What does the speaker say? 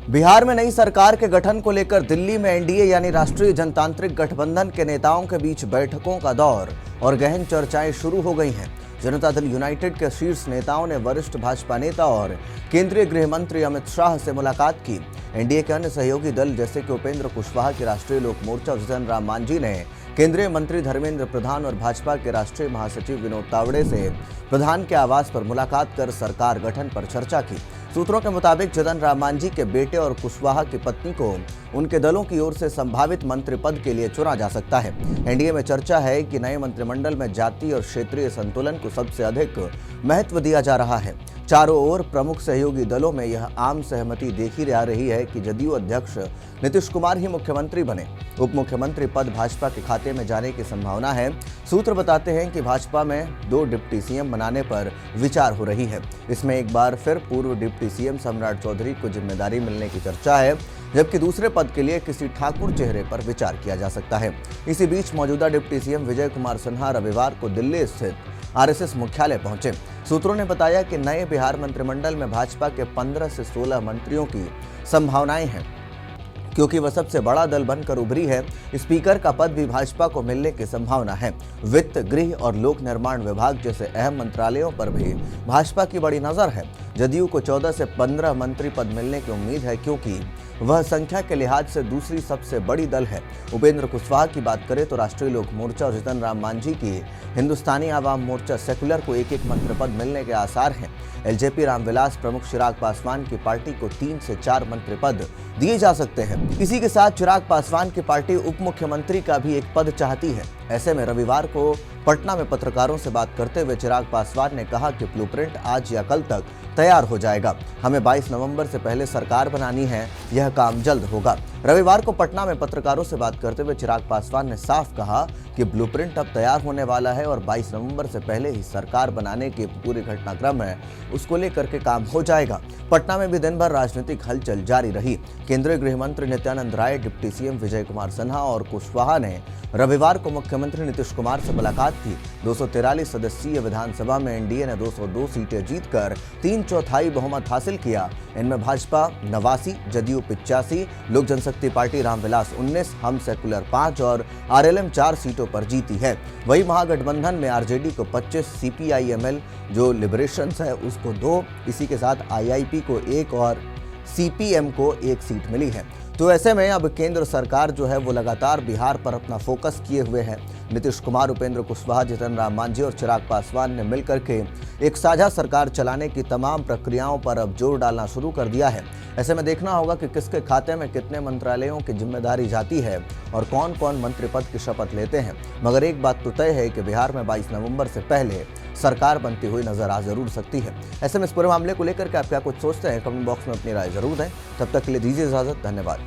बिहार में नई सरकार के गठन को लेकर दिल्ली में एनडीए यानी राष्ट्रीय जनतांत्रिक गठबंधन के नेताओं के बीच बैठकों का दौर और गहन चर्चाएं शुरू हो गई हैं। जनता दल यूनाइटेड के शीर्ष नेताओं ने वरिष्ठ भाजपा नेता और केंद्रीय गृह मंत्री अमित शाह से मुलाकात की। एनडीए के अन्य सहयोगी दल जैसे कि उपेंद्र कुशवाहा की राष्ट्रीय लोक मोर्चा जीतन राम मांझी ने केंद्रीय मंत्री धर्मेंद्र प्रधान और भाजपा के राष्ट्रीय महासचिव विनोद तावड़े से प्रधान के आवास पर मुलाकात कर सरकार गठन पर चर्चा की। सूत्रों के मुताबिक जीतन राम मांझी के बेटे और कुशवाहा की पत्नी को उनके दलों की ओर से संभावित मंत्री पद के लिए चुना जा सकता है। एनडीए में चर्चा है कि नए मंत्रिमंडल में जातीय और क्षेत्रीय संतुलन को सबसे अधिक महत्व दिया जा रहा है। चारों ओर प्रमुख सहयोगी दलों में यह आम सहमति देखी जा रही है कि जदयू अध्यक्ष नीतीश कुमार ही मुख्यमंत्री बने। उप मुख्यमंत्री पद भाजपा के खाते में जाने की संभावना है। सूत्र बताते हैं कि भाजपा में 2 डिप्टी सीएम बनाने पर विचार हो रही है। इसमें एक बार फिर पूर्व डिप्टी सीएम सम्राट चौधरी को जिम्मेदारी मिलने की चर्चा है, जबकि दूसरे पद के लिए किसी ठाकुर चेहरे पर विचार किया जा सकता है। इसी बीच मौजूदा डिप्टी सीएम विजय कुमार सिन्हा रविवार को दिल्ली स्थित आरएसएस मुख्यालय पहुंचे। सूत्रों ने बताया कि नए बिहार मंत्रिमंडल में भाजपा के 15 से 16 मंत्रियों की संभावनाएं हैं, क्योंकि वह सबसे बड़ा दल बनकर उभरी है। स्पीकर का पद भी भाजपा को मिलने की संभावना है। वित्त, गृह और लोक निर्माण विभाग जैसे अहम मंत्रालयों पर भी भाजपा की बड़ी नजर है। जदयू को 14 से 15 मंत्री पद मिलने की उम्मीद है, क्योंकि वह संख्या के लिहाज से दूसरी सबसे बड़ी दल है। उपेंद्र कुशवाहा की बात करें तो राष्ट्रीय लोक मोर्चा और जीतन राम मांझी की हिंदुस्तानी आवाम मोर्चा सेकुलर को एक मंत्री पद मिलने के आसार हैं। एलजेपी रामविलास प्रमुख चिराग पासवान की पार्टी को 3 से 4 मंत्री पद दिए जा सकते हैं। इसी के साथ चिराग पासवान की पार्टी उप मुख्यमंत्री का भी एक पद चाहती है। ऐसे में रविवार को पटना में पत्रकारों से बात करते हुए चिराग पासवान ने कहा कि ब्लूप्रिंट आज या कल तक तैयार हो जाएगा। हमें 22 नवंबर से पहले सरकार बनानी है, यह काम जल्द होगा। रविवार को पटना में पत्रकारों से बात करते हुए चिराग पासवान ने साफ कहा कि ब्लूप्रिंट अब तैयार होने वाला है और 22 नवंबर से पहले ही सरकार बनाने के पूरे घटनाक्रम है, उसको लेकर के काम हो जाएगा। पटना में भी दिन भर राजनीतिक हलचल जारी रही। केंद्रीय गृह मंत्री नित्यानंद राय, डिप्टी सीएम विजय कुमार सिन्हा और कुशवाहा ने रविवार को मुख्यमंत्री नीतीश कुमार से मुलाकात की। 243 सदस्यीय विधानसभा में एनडीए ने 202 सीटें जीतकर 3/4 बहुमत हासिल किया। इनमें भाजपा 89, जदयू 85, लोक जनशक्ति पार्टी रामविलास 19, हम सेकुलर 5 और आरएलएम 4 सीटों पर जीती है। वही महागठबंधन में आरजेडी को 25, सीपीआईएमएल जो लिबरेशंस है उसको 2, इसी के साथ आईआईपी को 1 और सीपीएम को 1 सीट मिली है। तो ऐसे में अब केंद्र सरकार जो है वो लगातार बिहार पर अपना फोकस किए हुए है। नीतीश कुमार, उपेंद्र कुशवाहा, जीतन राम मांझी और चिराग पासवान ने मिलकर के एक साझा सरकार चलाने की तमाम प्रक्रियाओं पर अब जोर डालना शुरू कर दिया है। ऐसे में देखना होगा कि किसके खाते में कितने मंत्रालयों की जिम्मेदारी जाती है और कौन कौन मंत्री पद की शपथ लेते हैं। मगर एक बात तो तय है कि बिहार में 22 नवंबर से पहले सरकार बनती हुई नजर आ जरूर सकती है। ऐसे में इस पूरे मामले को लेकर के आप क्या कुछ सोचते हैं, कमेंट बॉक्स में अपनी राय जरूर दें। तब तक के लिए दीजिए इजाजत। धन्यवाद।